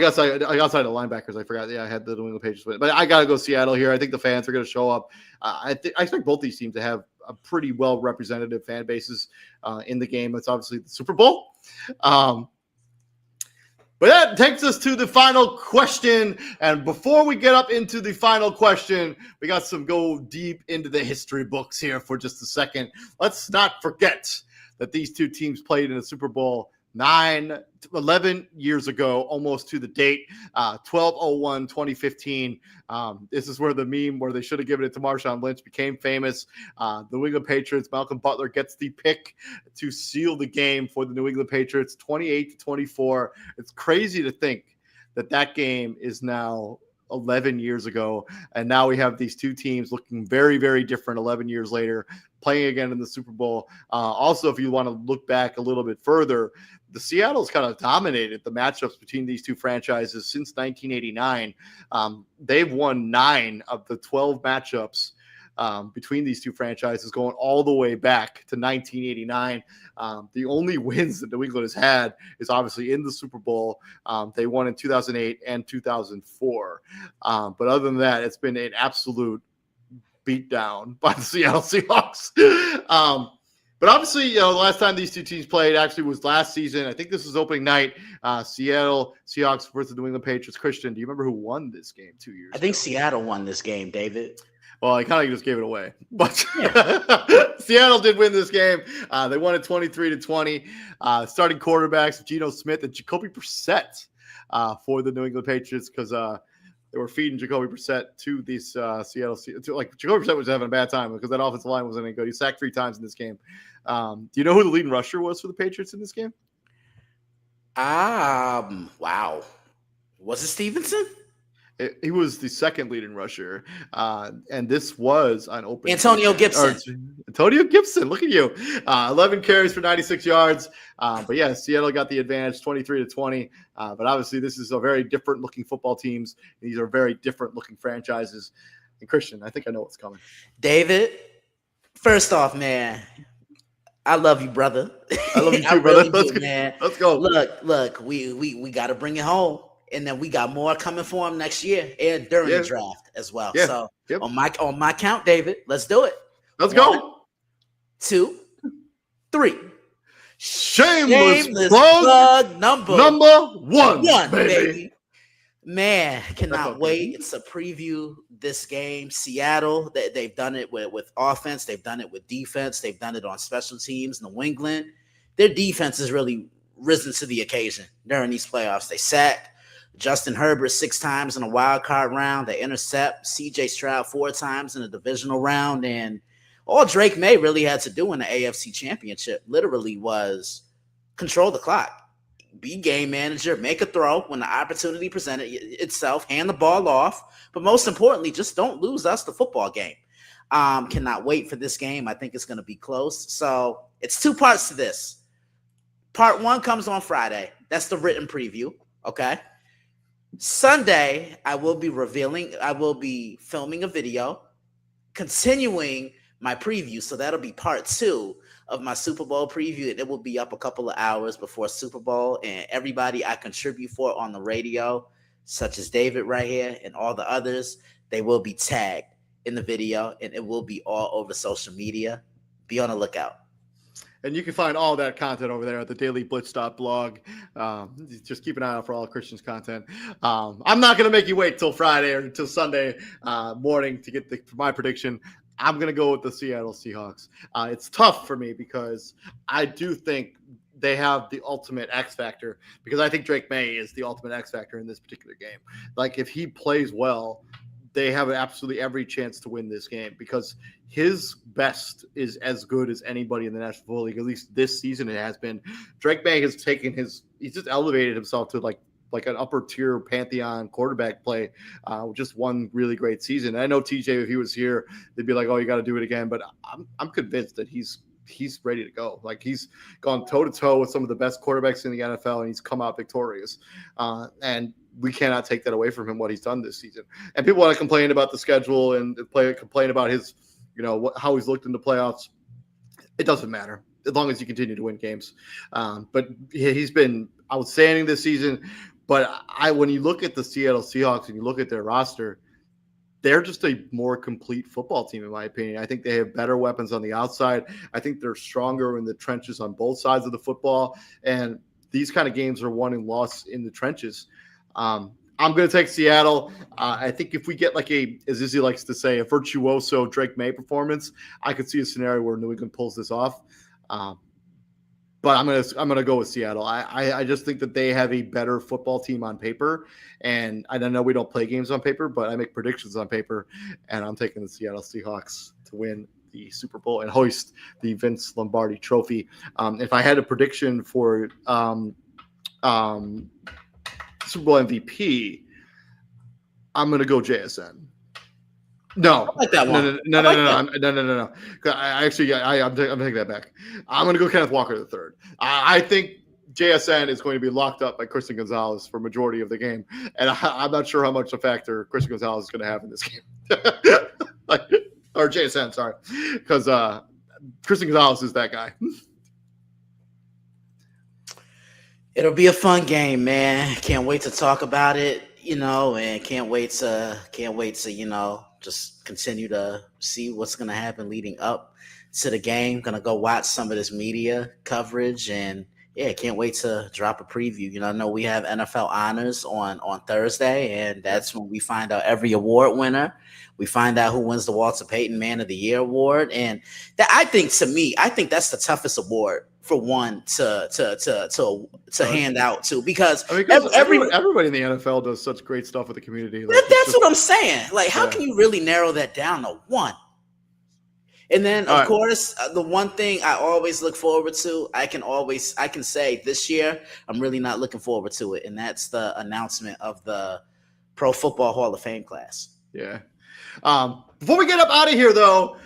A: guess outside the linebackers, I forgot. Yeah, I had the New England Patriots win, but I got to go Seattle here. I think the fans are going to show up. I expect both these teams to have a pretty well representative fan bases in the game. It's obviously the Super Bowl. But that takes us to the final question. And before we get up into the final question, we got some go deep into the history books here for just a second. Let's not forget that these two teams played in the Super Bowl 11 years ago, almost to the date, 12/01/2015. This is where the meme where they should have given it to Marshawn Lynch became famous. The New England Patriots, Malcolm Butler gets the pick to seal the game for the New England Patriots, 28-24. It's crazy to think that game is now 11 years ago, and now we have these two teams looking very, very different 11 years later, playing again in the Super Bowl. Also, if you want to look back a little bit further, the Seattle's kind of dominated the matchups between these two franchises since 1989. They've won 9 of the 12 matchups between these two franchises, going all the way back to 1989. The only wins that New England has had is obviously in the Super Bowl. They won in 2008 and 2004. But other than that, it's been an absolute beatdown by the Seattle Seahawks. But obviously, the last time these two teams played actually was last season. I think this was opening night. Seattle Seahawks versus the New England Patriots. Christian, do you remember who won this game 2 years ago?
B: I think Seattle won this game, David.
A: Well, I kind of just gave it away, but Seattle did win this game. They won it 23-20. Starting quarterbacks Geno Smith and Jacoby Brissett for the New England Patriots, because they were feeding Jacoby Brissett to these Seattle. Jacoby Brissett was having a bad time because that offensive line wasn't any good. He sacked 3 times in this game. Do you know who the leading rusher was for the Patriots in this game?
B: Wow. Was it Stevenson?
A: He was the second leading rusher, and this was an open.
B: Antonio Gibson.
A: Antonio Gibson, look at you. 11 carries for 96 yards. But yeah, Seattle got the advantage, 23-20. But obviously, this is a very different looking football teams. These are very different looking franchises. And Christian, I think I know what's coming.
B: David, first off, man, I love you, brother.
A: I love you too, brother.
B: Really man.
A: Let's go.
B: Look, we got to bring it home. And then we got more coming for him next year and during the draft as well. Yeah. So on my count, David, let's do it.
A: Let's go.
B: 2, 3.
A: Shameless plug number 1, baby.
B: Man, cannot wait to preview this game. Seattle, they've done it with offense. They've done it with defense. They've done it on special teams. New England, their defense has really risen to the occasion during these playoffs. They sacked Justin Herbert 6 times in a wild card round. They intercept CJ Stroud 4 times in a divisional round. And all Drake May really had to do in the AFC Championship literally was control the clock, be game manager, make a throw when the opportunity presented itself, hand the ball off. But most importantly, just don't lose us the football game. Cannot wait for this game. I think it's going to be close. So it's 2 parts to this. Part 1 comes on Friday. That's the written preview. Okay. Sunday, I will be filming a video, continuing my preview. So that'll be part 2 of my Super Bowl preview. And it will be up a couple of hours before Super Bowl. And everybody I contribute for on the radio, such as David right here and all the others, they will be tagged in the video and it will be all over social media. Be on the lookout.
A: And you can find all that content over there at the Daily Blitz blog. Just keep an eye out for all of Christian's content. I'm not going to make you wait till Friday or until Sunday morning to get my prediction. I'm going to go with the Seattle Seahawks. It's tough for me because I do think they have the ultimate X factor, because I think Drake May is the ultimate X factor in this particular game. Like, if he plays well, they have absolutely every chance to win this game, because his best is as good as anybody in the National Football League. At least this season it has been. Drake May has he's just elevated himself to like like an upper tier pantheon quarterback play. Just one really great season. And I know TJ, if he was here, they'd be like, "Oh, you got to do it again." But I'm convinced that he's ready to go. Like he's gone toe to toe with some of the best quarterbacks in the NFL, and he's come out victorious. And we cannot take that away from him, what he's done this season. And people want to complain about the schedule and complain about his, how he's looked in the playoffs. It doesn't matter as long as you continue to win games. But he's been outstanding this season. But when you look at the Seattle Seahawks and you look at their roster, they're just a more complete football team, in my opinion. I think they have better weapons on the outside. I think they're stronger in the trenches on both sides of the football. And these kind of games are won and lost in the trenches. I'm going to take Seattle. I think if we get like as Izzy likes to say, a virtuoso Drake May performance, I could see a scenario where New England pulls this off. But I'm gonna go with Seattle. I just think that they have a better football team on paper, and I don't know we don't play games on paper, but I make predictions on paper, and I'm taking the Seattle Seahawks to win the Super Bowl and hoist the Vince Lombardi Trophy. If I had a prediction for Super Bowl MVP, I'm gonna go JSN. No,
B: I like that one.
A: No. I'm taking that back. I'm going to go Kenneth Walker III. I think JSN is going to be locked up by Christian Gonzalez for majority of the game, and I'm not sure how much a factor Christian Gonzalez is going to have in this game. Or JSN, sorry, because Christian Gonzalez is that guy.
B: It'll be a fun game, man. Can't wait to talk about it, and can't wait to, just continue to see what's going to happen leading up to the game. Going to go watch some of this media coverage, and can't wait to drop a preview. I know we have NFL honors on Thursday, and that's when we find out every award winner. We find out who wins the Walter Payton Man of the Year award, and that I think that's the toughest award for one to hand out to, because
A: everybody in the NFL does such great stuff with the community.
B: That's what I'm saying. Like, how can you really narrow that down to one? And then, of course, the one thing I always look forward to, I can say this year, I'm really not looking forward to it, and that's the announcement of the Pro Football Hall of Fame class.
A: Yeah. Before we get up out of here, though,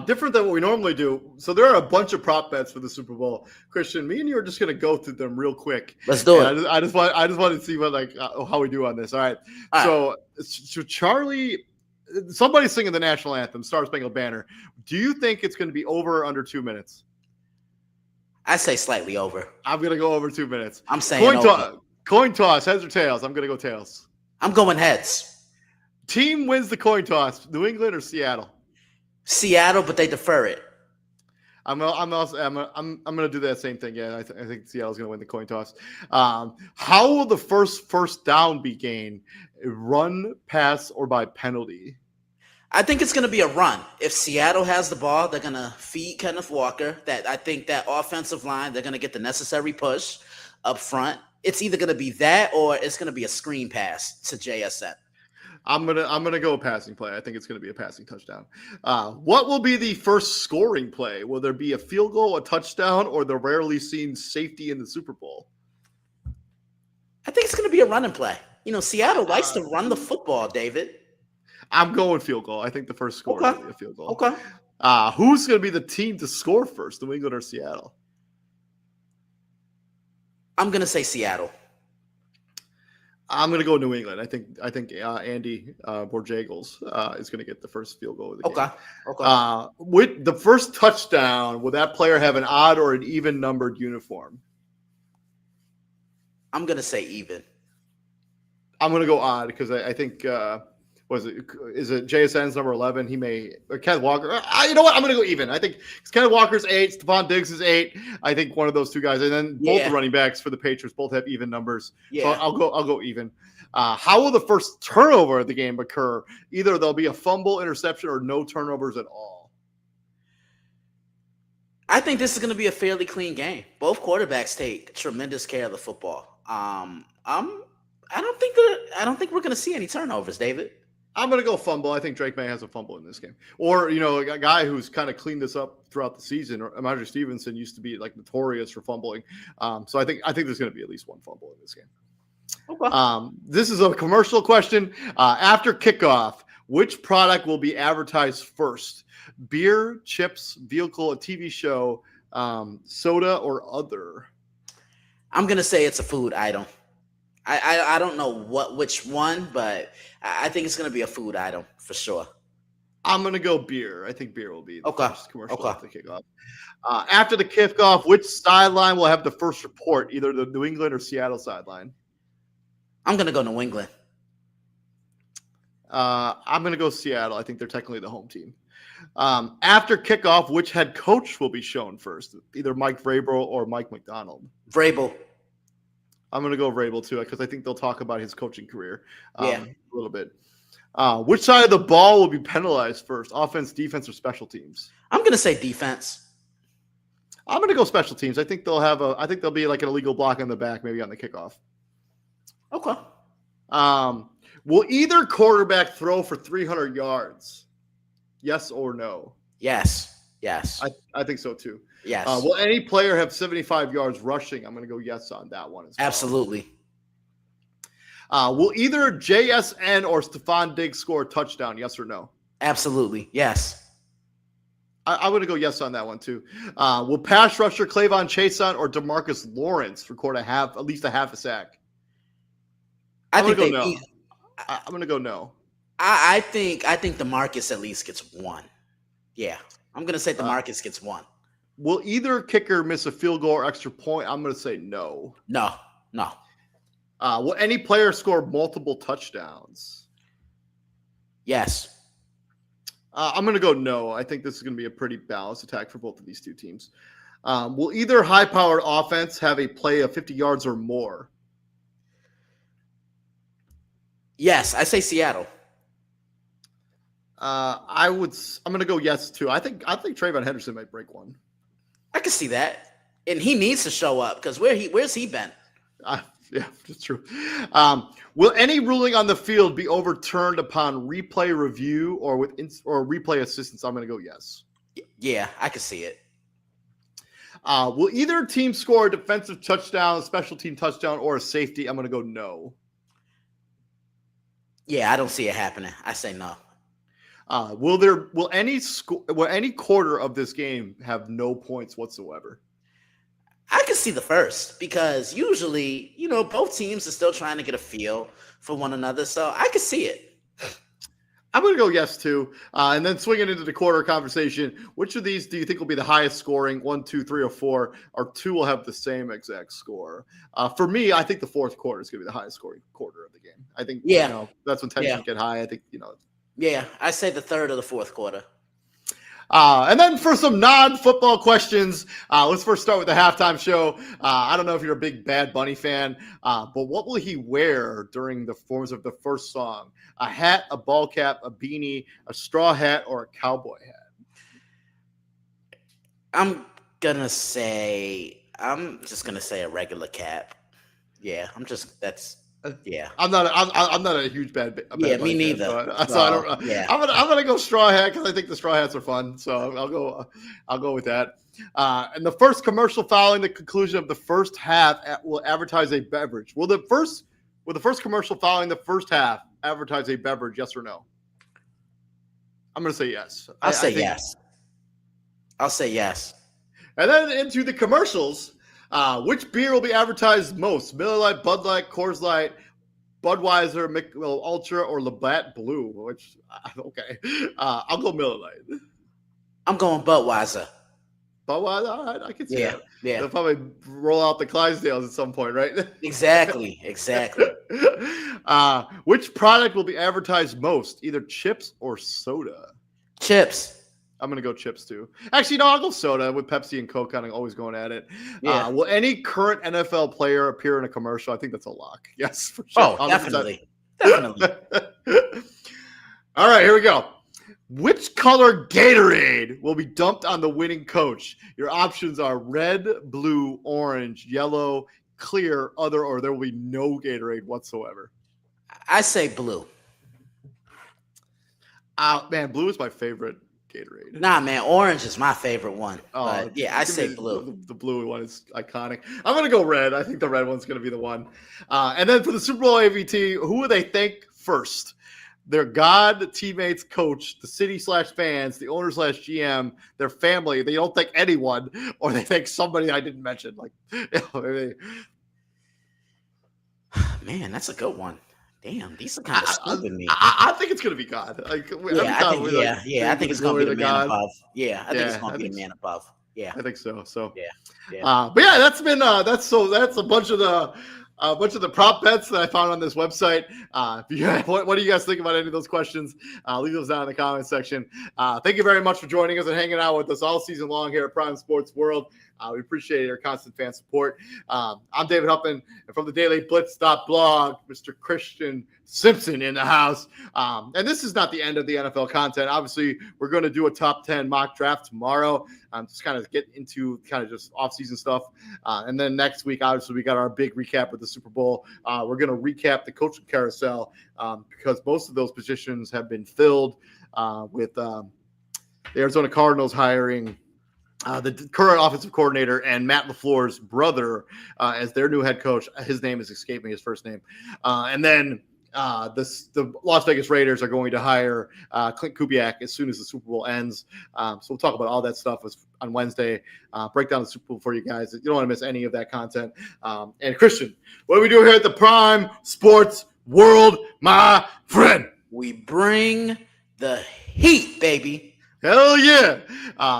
A: different than what we normally do. So there are a bunch of prop bets for the Super Bowl. Christian, me and you are just going to go through them real quick.
B: Let's do it.
A: I just want to see how we do on this. All right. So Charlie, somebody's singing the national anthem, Star Spangled Banner. Do you think it's going to be over or under 2 minutes?
B: I say slightly over.
A: I'm going to go over 2 minutes.
B: I'm saying
A: coin toss, heads or tails? I'm going to go tails.
B: I'm going heads.
A: Team wins the coin toss, New England or Seattle?
B: Seattle, but they defer it.
A: I'm going to do that same thing. Yeah, I think Seattle's going to win the coin toss. How will the first down be gained? Run, pass, or by penalty?
B: I think it's going to be a run. If Seattle has the ball, they're going to feed Kenneth Walker. I think that offensive line, they're going to get the necessary push up front. It's either going to be that or it's going to be a screen pass to JSN.
A: I'm gonna go passing play. I think it's gonna be a passing touchdown. What will be the first scoring play? Will there be a field goal, a touchdown, or the rarely seen safety in the Super Bowl?
B: I think it's gonna be a running play. Seattle likes to run the football, David.
A: I'm going field goal. I think the first score will be a field goal.
B: Okay.
A: Who's gonna be the team to score first, New England or Seattle?
B: I'm gonna say Seattle.
A: I'm going to go New England. I think Andy Borjagles is going to get the first field goal of the game. Okay. With the first touchdown, will that player have an odd or an even numbered uniform?
B: I'm going to say even.
A: I'm going to go odd because I think is it JSN's number 11? He may Kenneth Walker. You know what? I'm going to go even. I think Kenneth Walker's 8, Stephon Diggs is 8. I think one of those two guys, and then both the running backs for the Patriots both have even numbers. Yeah. So I'll go even. How will the first turnover of the game occur? Either there'll be a fumble, interception, or no turnovers at all.
B: I think this is going to be a fairly clean game. Both quarterbacks take tremendous care of the football. I don't think we're going to see any turnovers, David.
A: I'm going to go fumble. I think Drake May has a fumble in this game. Or, a guy who's kind of cleaned this up throughout the season. Emmanuel Stevenson used to be notorious for fumbling. So I think there's going to be at least one fumble in this game.
B: Okay.
A: This is a commercial question. After kickoff, which product will be advertised first? Beer, chips, vehicle, a TV show, soda, or other?
B: I'm gonna say it's a food item. I don't know which one, but I think it's gonna be a food item for sure.
A: I'm going to go beer. I think beer will be the
B: Okay.
A: first commercial
B: Okay.
A: after the kickoff. After the kickoff, which sideline will have the first report? Either the New England or Seattle sideline.
B: I'm gonna go New England.
A: I'm going to go Seattle. I think they're technically the home team. After kickoff, which head coach will be shown first? Either Mike Vrabel or Mike McDonald.
B: Vrabel.
A: I'm going to go Vrabel too, because I think they'll talk about his coaching career
B: Yeah.
A: a little bit. Which side of the ball will be penalized first? Offense, defense, or special teams?
B: I'm gonna say defense.
A: I'm going to go special teams. I think they'll be like an illegal block on the back, maybe on the kickoff.
B: Okay.
A: Will either quarterback throw for 300 yards? Yes or no?
B: Yes. Yes.
A: I think so too.
B: Yes.
A: Will any player have 75 yards rushing? I'm going to go yes on that one as well.
B: Absolutely.
A: Will either JSN or Stephon Diggs score a touchdown? Yes or no?
B: Absolutely. Yes.
A: I'm going to go yes on that one too. Will pass rusher Clavon Chason or DeMarcus Lawrence record at least a half a sack? I'm going to go no. I'm going to go no.
B: I think DeMarcus at least gets one. Yeah. I'm going to say DeMarcus gets one.
A: Will either kicker miss a field goal or extra point? I'm going to say no.
B: No.
A: Will any player score multiple touchdowns?
B: Yes.
A: I'm going to go no. I think this is going to be a pretty balanced attack for both of these two teams. Will either high-powered offense have a play of 50 yards or more?
B: Yes, I say Seattle.
A: I'm going to go yes too. I think Trayvon Henderson might break one.
B: I can see that, and he needs to show up because where's he been?
A: Yeah, that's true. Will any ruling on the field be overturned upon replay review or replay assistance? I'm going to go yes.
B: Yeah, I can see it.
A: Will either team score a defensive touchdown, a special team touchdown, or a safety? I'm going to go no.
B: Yeah, I don't see it happening. I say no.
A: Will any quarter of this game have no points whatsoever?
B: I can see the first because usually, both teams are still trying to get a feel for one another. So I can see it.
A: I'm going to go yes too. And then swinging into the quarter conversation, which of these do you think will be the highest scoring? 1, 2, 3, or 4, or 2 will have the same exact score? For me, I think the fourth quarter is going to be the highest scoring quarter of the game. I think that's when tensions get high. I think
B: Yeah, I say the third or the fourth quarter.
A: And then for some non-football questions, let's first start with the halftime show. I don't know if you're a big Bad Bunny fan, but what will he wear during the performance of the first song? A hat, a ball cap, a beanie, a straw hat, or a cowboy hat?
B: I'm just gonna say a regular cap. Yeah, yeah.
A: I'm not a huge bad
B: yeah,
A: Bunny
B: me neither.
A: Fan, so I don't.
B: Yeah.
A: I'm gonna go straw hat because I think the straw hats are fun. So I'll go with that. And the first commercial following the conclusion of the first half will advertise a beverage. Will the first commercial following the first half advertise a beverage? Yes or no? I'm gonna say yes.
B: I'll say yes. I'll say yes.
A: And then into the commercials. Which beer will be advertised most? Miller Lite, Bud Light, Coors Light, Budweiser, Michelob Ultra, or Labatt Blue? Which, okay. I'll go Miller Lite.
B: I'm going Budweiser.
A: Budweiser? All right, I can see that.
B: Yeah.
A: They'll probably roll out the Clydesdales at some point, right?
B: Exactly.
A: Which product will be advertised most? Either chips or soda?
B: Chips.
A: I'm going to go chips too. Actually, no, I'll go soda with Pepsi and Coke kind of always going at it.
B: Yeah.
A: Will any current NFL player appear in a commercial? I think that's a lock. Yes, for sure.
B: Oh,
A: 100%.
B: definitely.
A: All right, here we go. Which color Gatorade will be dumped on the winning coach? Your options are red, blue, orange, yellow, clear, other, or there will be no Gatorade whatsoever.
B: I say blue.
A: Man, blue is my favorite Gatorade.
B: Nah, man, orange is my favorite one. But yeah, I
A: give
B: say
A: me
B: blue.
A: The blue one is iconic. I'm gonna go red. I think the red one's gonna be the one. And then for the Super Bowl AVT, who would they thank first? Their God, teammates, coach, the city/fans, the owner/GM, their family. They don't thank anyone, or they thank somebody I didn't mention. Like,
B: Man, that's a good one. Damn, these are kind of stumping me.
A: I think it's gonna be God. Like every
B: Yeah, I
A: time
B: think
A: we like
B: I think
A: the
B: it's gonna be
A: glory
B: the
A: of
B: man
A: God.
B: above. Yeah, I think it's
A: Yeah,
B: gonna be the man above. Yeah,
A: I think so. So
B: yeah, yeah.
A: but yeah, that's been that's a bunch of the prop bets that I found on this website. If you what do you guys think about any of those questions? Leave those down in the comment section. Thank you very much for joining us and hanging out with us all season long here at Prime Sports World. We appreciate your constant fan support. I'm David Huppin, and from the Daily Blitz.blog, Mr. Christian Simpson in the house. And this is not the end of the NFL content. Obviously, we're going to do a top 10 mock draft tomorrow. Just kind of get into kind of just off-season stuff. And then next week, obviously, we got our big recap with the Super Bowl. We're going to recap the coaching carousel because most of those positions have been filled with the Arizona Cardinals hiring the current offensive coordinator and Matt LaFleur's brother as their new head coach. His name is escaping his first name. And then the Las Vegas Raiders are going to hire Clint Kubiak as soon as the Super Bowl ends. So we'll talk about all that stuff on Wednesday. Break down the Super Bowl for you guys. You don't want to miss any of that content. And Christian, what do we do here at the Prime Sports World, my friend?
B: We bring the heat, baby.
A: Hell yeah.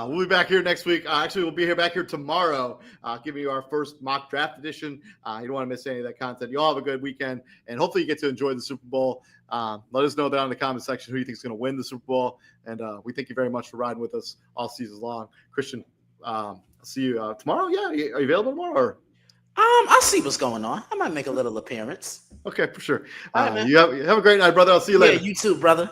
A: We'll be back here next week. Actually, we'll be back here tomorrow, giving you our first mock draft edition. You don't want to miss any of that content. You all have a good weekend, and hopefully you get to enjoy the Super Bowl. Let us know down in the comment section who you think is going to win the Super Bowl. And we thank you very much for riding with us all season long. Christian, I'll see you tomorrow. Yeah, are you available tomorrow? Or?
B: I'll see what's going on. I might make a little appearance.
A: Okay, for sure.
B: All right, man.
A: You have a great night, brother. I'll see you later.
B: Yeah, you too, brother.